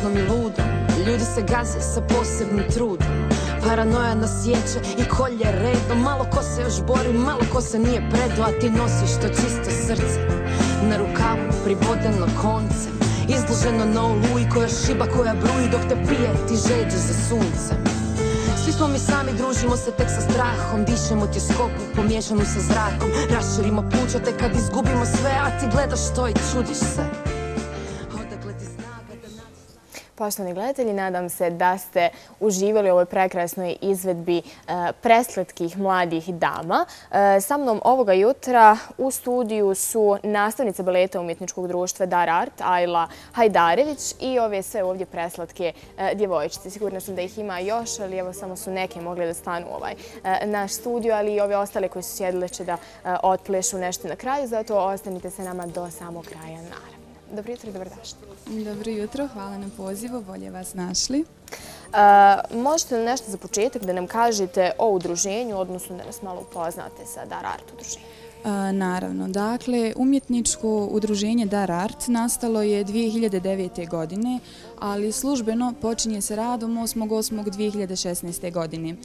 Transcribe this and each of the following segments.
strašnom i ludom. Ljudi se gaze sa posebnim trudom. Paranoja nas sječe i kolje redom. Malo ko se još bori, malo ko se nije predao. A ti nosiš to čisto srce na rukavu pribodeno koncem, izloženo na oluji koja šiba, koja bruji dok te pije, ti žeđe za suncem. Svi smo mi sami, družimo se tek sa strahom, dišemo tjeskobu pomiješanu sa zrakom, raširimo pluća tek kad izgubimo sve, a ti gledaš to i čudiš se. Poštovani gledatelji, nadam se da ste uživali u ovoj prekrasnoj izvedbi preslatkih mladih dama. Sa mnom ovoga jutra u studiju su nastavnica baleta Umjetničkog društva Dar Art, Ajla Hajdarević, i ove sve ovdje preslatke djevojčice. Sigurna sam da ih ima još, ali evo samo su neke mogli da stanu u ovaj naš studio, ali i ove ostale koji su sjedile će da otplešu nešto na kraju, zato ostanite sa nama do samog kraja, naravno. Dobro jutro i dobrodošli. Dobro jutro, hvala na pozivu, bolje vas našli. Možete li nešto za početak da nam kažete o udruženju, odnosno da nas malo upoznate sa Dar Art udruženjem? Naravno, dakle, umjetničko udruženje Dar Art nastalo je 2009. godine, ali službeno počinje sa radom 8.8.2016. godine.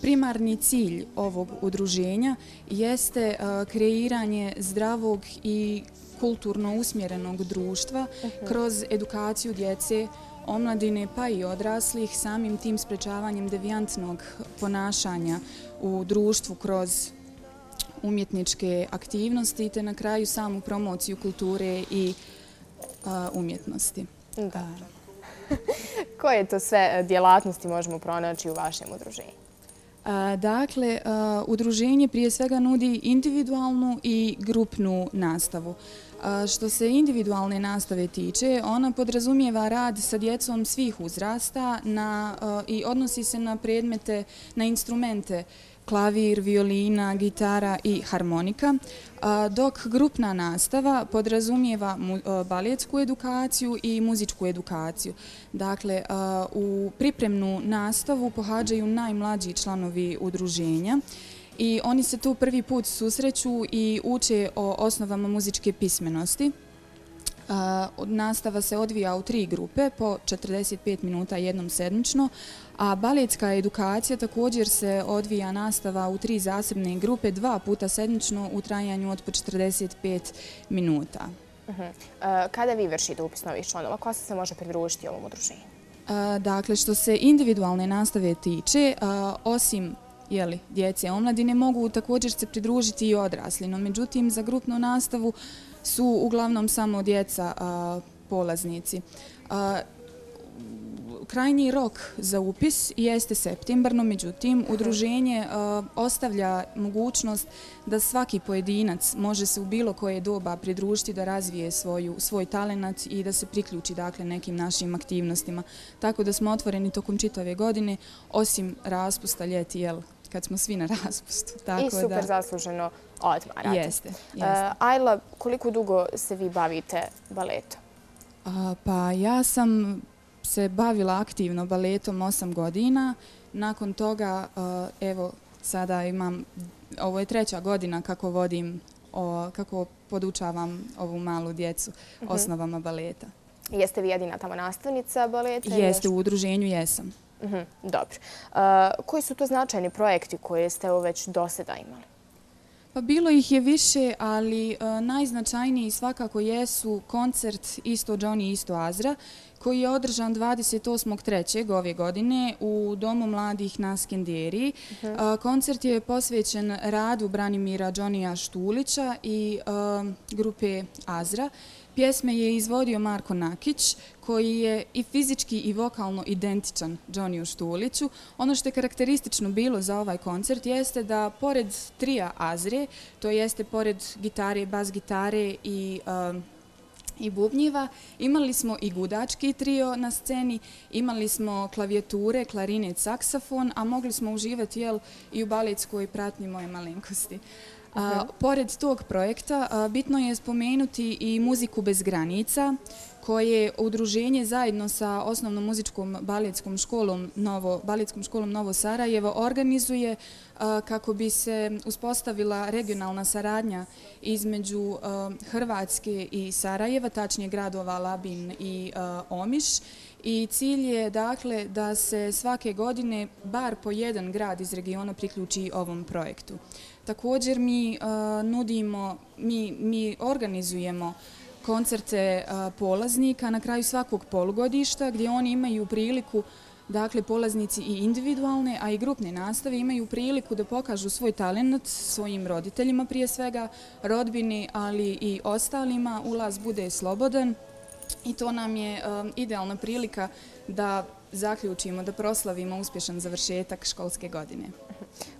Primarni cilj ovog udruženja jeste kreiranje zdravog i kulturno usmjerenog društva kroz edukaciju djece, omladine pa i odraslih, samim tim sprečavanjem devijantnog ponašanja u društvu kroz umjetničke aktivnosti te na kraju samu promociju kulture i umjetnosti. Da. Koje to sve djelatnosti možemo pronaći u vašem udruženju? Dakle, udruženje prije svega nudi individualnu i grupnu nastavu. Što se individualne nastave tiče, ona podrazumijeva rad sa djecom svih uzrasta i odnosi se na predmete, na instrumente klavir, violina, gitara i harmonika, dok grupna nastava podrazumijeva baletsku edukaciju i muzičku edukaciju. Dakle, u pripremnu nastavu pohađaju najmlađi članovi udruženja i oni se tu prvi put susreću i uče o osnovama muzičke pismenosti. Nastava se odvija u 3 grupe po 45 minuta jednom sedmično, a baletska edukacija također se odvija nastava u 3 zasebne grupe 2 puta sedmično u trajanju od po 45 minuta. Kada vi vršite upis novih članova, ko se može pridružiti ovom udruženju? Dakle, što se individualne nastave tiče, osim djece i omladine, mogu također se pridružiti i odrasli, no međutim za grupnu nastavu su uglavnom samo djeca polaznici. Krajnji rok za upis jeste septembar, no međutim udruženje ostavlja mogućnost da svaki pojedinac može se u bilo koje doba pridružiti da razvije svoj talenat i da se priključi nekim našim aktivnostima. Tako da smo otvoreni tokom čitave godine, osim raspusta ljeti, kad smo svi na raspustu. I super zasluženo odmarate. Jeste. Ajla, koliko dugo se vi bavite baletom? Pa ja sam se bavila aktivno baletom 8 godina. Nakon toga, evo, sada ovo je 3. godina kako vodim, kako podučavam ovu malu djecu osnovama baleta. Jeste vi jedina tamo nastavnica baleta? Jeste, u udruženju jesam. Dobro. Koji su to značajni projekti koje ste već do sada imali? Pa bilo ih je više, ali najznačajniji svakako jesu koncert Isto Johnny, Isto Azra, koji je održan 28.3. ove godine u Domu mladih na Skenderiji. Koncert je posvećen radu Branimira Johnnyja Štulića i grupe Azra. Pjesme je izvodio Marko Nakić, koji je i fizički i vokalno identičan Johnnyju Štuliću. Ono što je karakteristično bilo za ovaj koncert jeste da pored trija Azre, to jeste pored gitare, bas gitare i bubnjiva, imali smo i gudački trio na sceni, imali smo klavijature, klarinet, saksafon, a mogli smo uživati i u baletskoj pratnji Moje malenkosti. Pored tog projekta bitno je spomenuti i Muziku bez granica, koje udruženje zajedno sa osnovnom muzičkom baletskom školom Novo Sarajevo organizuje kako bi se uspostavila regionalna saradnja između Hrvatske i Sarajeva, tačnije gradova Labin i Omiš. i cilj je dakle da se svake godine bar po jedan grad iz regiona priključi ovom projektu. Također mi organizujemo koncerte polaznika na kraju svakog polugodišta gdje oni imaju priliku, dakle polaznici i individualne, a i grupne nastave imaju priliku da pokažu svoj talent svojim roditeljima prije svega, rodbini, ali i ostalima. Ulaz bude slobodan i to nam je idealna prilika da zaključimo, da proslavimo uspješan završetak školske godine.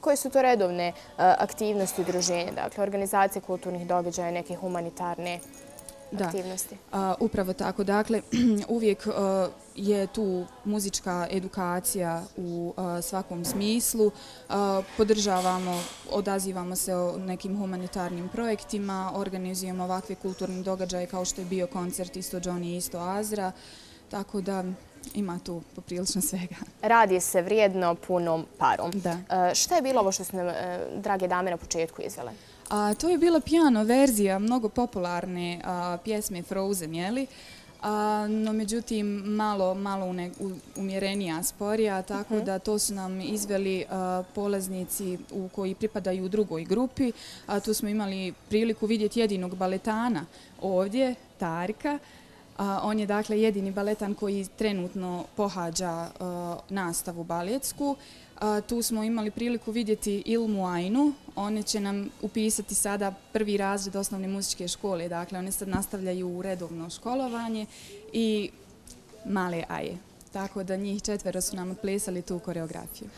Koje su to redovne aktivnosti udruženja, dakle organizacije kulturnih događaja, neke humanitarne aktivnosti? Upravo tako. Dakle, uvijek je tu muzička edukacija u svakom smislu. Podržavamo, odazivamo se o nekim humanitarnim projektima, organizujemo ovakve kulturne događaje kao što je bio koncert Isto Johnny, Isto Azra, tako da ima tu poprilično svega. Radi se vrijedno, punom parom. Da. Šta je bilo ovo što su nam drage dame na početku izvele? To je bila piano verzija mnogo popularne pjesme Frozen, jeli? No međutim malo umjerenija, sporija, tako da to su nam izveli polaznici koji pripadaju u drugoj grupi. Tu smo imali priliku vidjeti jedinog baletana ovdje, Tarika. On je dakle jedini baletan koji trenutno pohađa nastavu baletsku. Tu smo imali priliku vidjeti Ilmu Ajnu. One će nam upisati sada prvi razred osnovne muzičke škole. Dakle, one sad nastavljaju redovno školovanje i male Aje. Tako da njih 4 su nam odplesali tu koreografiju.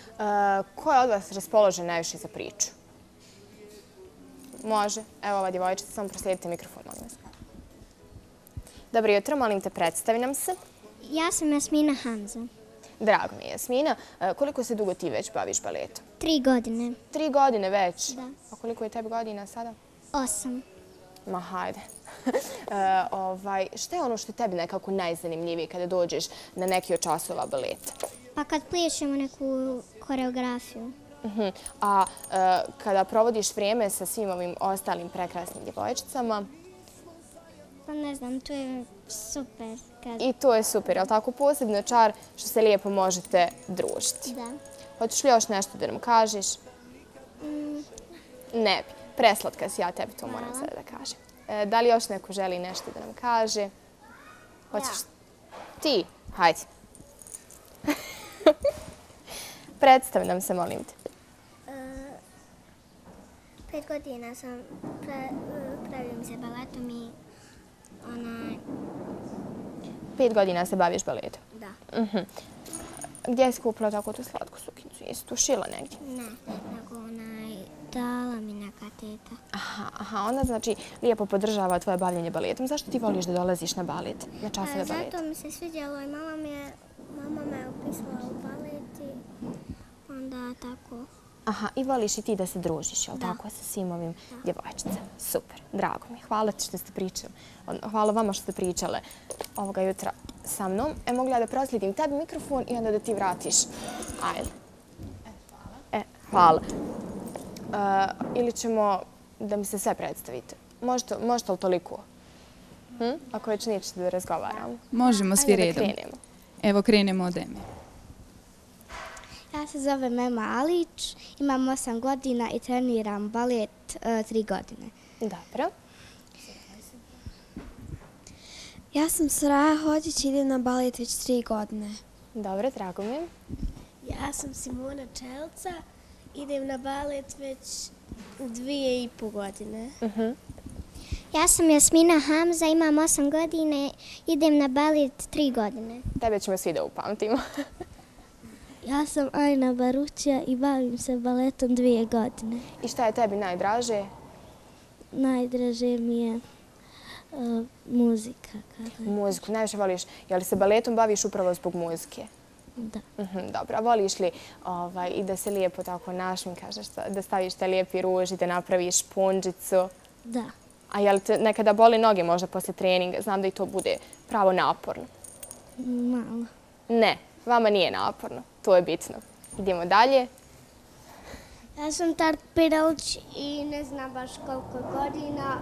Ko je od vas raspoložen najviše za priču? Može. Evo ova djevojčica, samo proslijedite mikrofon, molim vas. Dobro jutro, molim te, predstavi nam se. Ja sam Jasmina Hamza. Drago mi je, Jasmina. Koliko se dugo ti već baviš baletom? 3 godine. 3 godine već? Da. A koliko je tebi godina sada? 8. Ma hajde. Šta je ono što je tebi nekako najzanimljivije kada dođeš na neki od časova baleta? Pa kad pliješemo neku koreografiju. A kada provodiš vrijeme sa svim ovim ostalim prekrasnim djevojčicama? Pa ne znam, to je super. I to je super, je li tako? Posebno čar što se lijepo možete družiti. Da. Hoćeš li još nešto da nam kažeš? Ne bi. Preslatka si, ja tebi to moram sada da kažem. Da li još neko želi nešto da nam kaže? Hoćeš? Ti? Hajde. Predstavi nam se, molim te. 5 godina sam pravim se baletom i 5 godina se baviš baletom? Da. Gdje si kupila tako tu slatku suknicu? Jesi tu šila negdje? Ne, nego dala mi neka teta. Aha, ona znači lijepo podržava tvoje bavljenje baletom. Zašto ti voliš da dolaziš na balet, na časove baleta? Zato mi se sviđalo i mama me upisala u balet i onda tako. Aha, i voliš i ti da se družiš, jel tako, sa svim ovim djevojčicama? Super, drago mi. Hvala ti što ste pričali. Hvala vama što ste pričale ovoga jutra sa mnom. Mogu ja da proslijedim tebi mikrofon i onda da ti vratiš. Ajde. Hvala. Ili ćemo da mi se sve predstavite. Možete li toliko? Ako već nećete da razgovaramo. Možemo svi redom. Ajde da krenemo. Evo krenemo od Eme. Ja se zovem Ema Alić, imam 8 godina i treniram balet 3 godine. Dobro. Ja sam Saraja Hođić i idem na balet već 3 godine. Dobro, drago mi je. Ja sam Simona Čelca, idem na balet već 2,5 godine. Ja sam Jasmina Hamza, imam 8 godina, idem na balet 3 godine. Tebe ćemo svi da upamtimo. Ja sam Ajna Baruća i bavim se baletom 2 godine. I šta je tebi najdraže? Najdraže mi je muzika. Muziku, najviše voliš. Je li se baletom baviš upravo zbog muzike? Da. Dobro, a voliš li i da se lijepo tako našminkaš, da staviš te lijepi ruž i da napraviš punđicu? Da. A je li te nekada boli noge možda poslije treninga? Znam da i to bude pravo naporno. Malo. Ne, vama nije naporno. To je bitno. Idemo dalje. Ja sam Tart Piralić i ne znam baš koliko godina.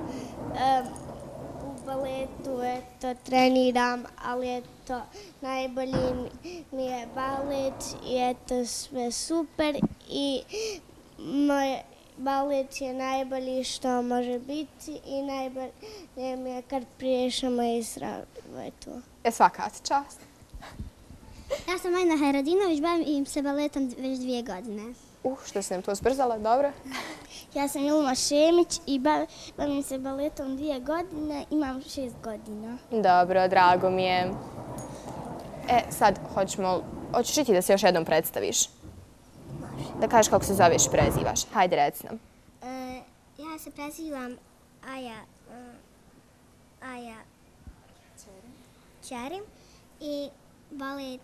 baletu, eto, treniram, ali eto, najbolji mi je balet i eto, sve super i moj balet je najbolji što može biti i najbolje mi je kad priješamo izravetu. Svaka čast. Ja sam Majna Hajradinović, bavim se baletom već 2 godine. Što si nam to zbrzala, dobro. Ja sam Ilma Šemić i bavim se baletom 2 godine, imam 6 godina. Dobro, drago mi je. Sad hoćeš ti da se još jednom predstaviš? Da kažeš kako se zoveš i prezivaš. Hajde, reci nam. Ja se prezivam Aja Ćerim i balet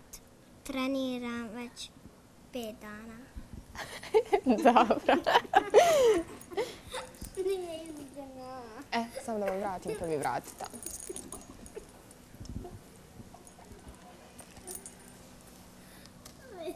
treniram već 5 dana. Dobro. Nije izgledno. Samo da vam vratim, pa vi vratite. Ja